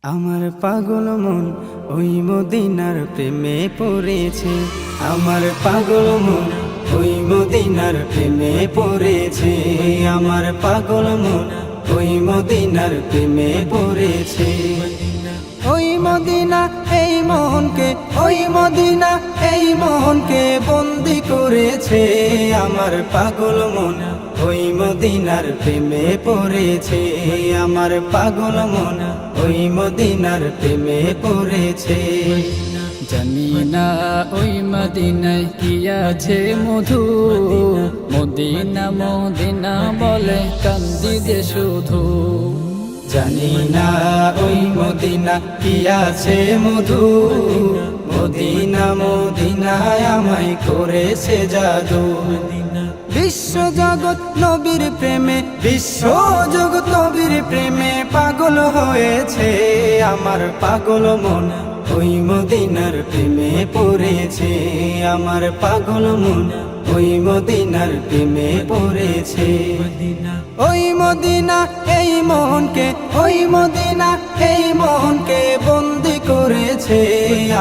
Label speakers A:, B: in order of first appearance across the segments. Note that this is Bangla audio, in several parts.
A: আমার পাগল মন ওই মদিনার প্রেমে পড়েছে। আমার পাগল মন ওই মদিনার প্রেমে পড়েছে। আমার পাগল মন ওই মদিনার প্রেমে পড়েছে। ওই মদিনা এই মনকে, ওই মদিনা এই মনকে বন্দি করেছে। আমার পাগল মন ওই মদিনার প্রেমে পড়েছে। আমার পাগল মন ওই মদিনার প্রেমে পড়েছে।
B: জানি না ওই মদিনায় কি আছে মধু, মদিনা মদিনা বলে কান্দি দে শুধু।
A: জানি না ওই মদিনা কি আছে মধু, মদিনা মদিনায় আমায় করেছে জাদু। বিশ্ব জগৎ নবীর প্রেমে, বিশ্ব জগৎ নবীর প্রেমে পাগল হয়েছে। আমার পাগল মন ওই মদিনার প্রেমে পড়েছে। আমার পাগল মন ওই মদিনার প্রেমে পড়েছে। ওই মদিনা এই মনকে, ওই মদিনা এই মনকে বন্দি করেছে।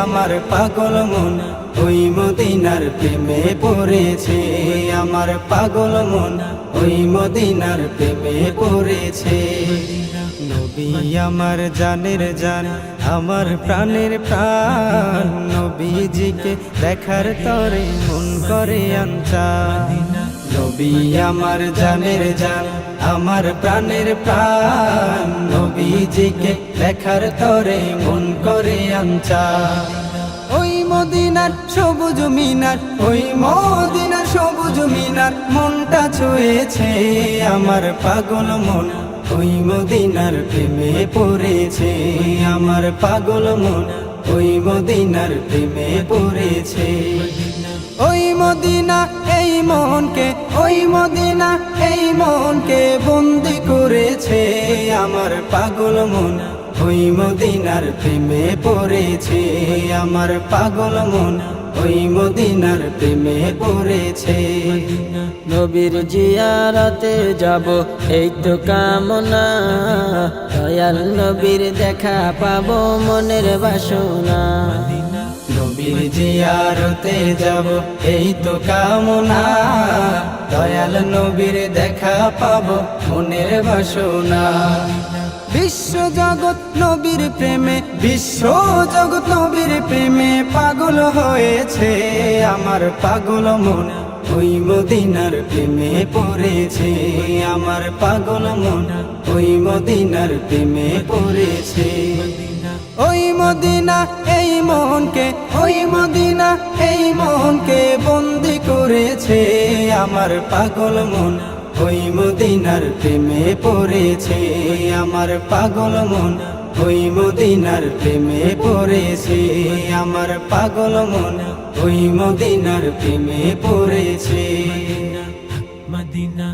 A: আমার পাগল মন ওই মদিনার প্রেমে পড়েছে। আমার পাগল মন ওই মদিনার প্রেমে পড়েছে। নবী আমার জানের জান, আমার প্রাণের প্রাণ, নবীজিকে দেখার তরে মন করে আনচান। নবী আমার জানের জান, আমার প্রাণের প্রাণ, নবীজিকে দেখার তরে মন করে আনচান। ওই মদিনার সবুজ মিনার, ওই মদিনার সবুজ মিনার মনটা ছুঁয়েছে। আমার পাগল মন ওই মদিনার প্রেমে পড়েছে। আমার পাগল মন ওই মদিনার প্রেমে পড়েছে। ওই মদিনা এই মনকে, ওই মদিনা এই মনকে বন্দি করেছে। আমার পাগল মন ওই মদিনার প্রেমে পড়েছে। আমার পাগল মন ওই মদিনার প্রেমে পড়েছে।
B: নবীর জিয়ারতে যাব এই তো কামনা, দয়াল নবীর দেখা পাবো মনের বাসনা।
A: নবীর জিয়ারতে যাব এই তো কামনা, দয়াল নবীর দেখা পাবো মনের বাসনা। বিশ্ব জগৎ নবীর প্রেমে, বিশ্ব জগৎ নবীর প্রেমে পাগল হয়েছে। আমার পাগল মন ওই মদিনার প্রেমে পড়েছে। আমার পাগল মন ওই মদিনার প্রেমে পড়েছে। ওই মদিনা এই মনকে, ওই মদিনা এই মনকে বন্দি করেছে। আমার পাগল মন ওই মদিনার প্রেমে পড়েছে। আমার পাগল মন ওই মদিনার প্রেমে পড়েছে। আমার পাগল মন ওই মদিনার প্রেমে পড়েছে। মদিনা।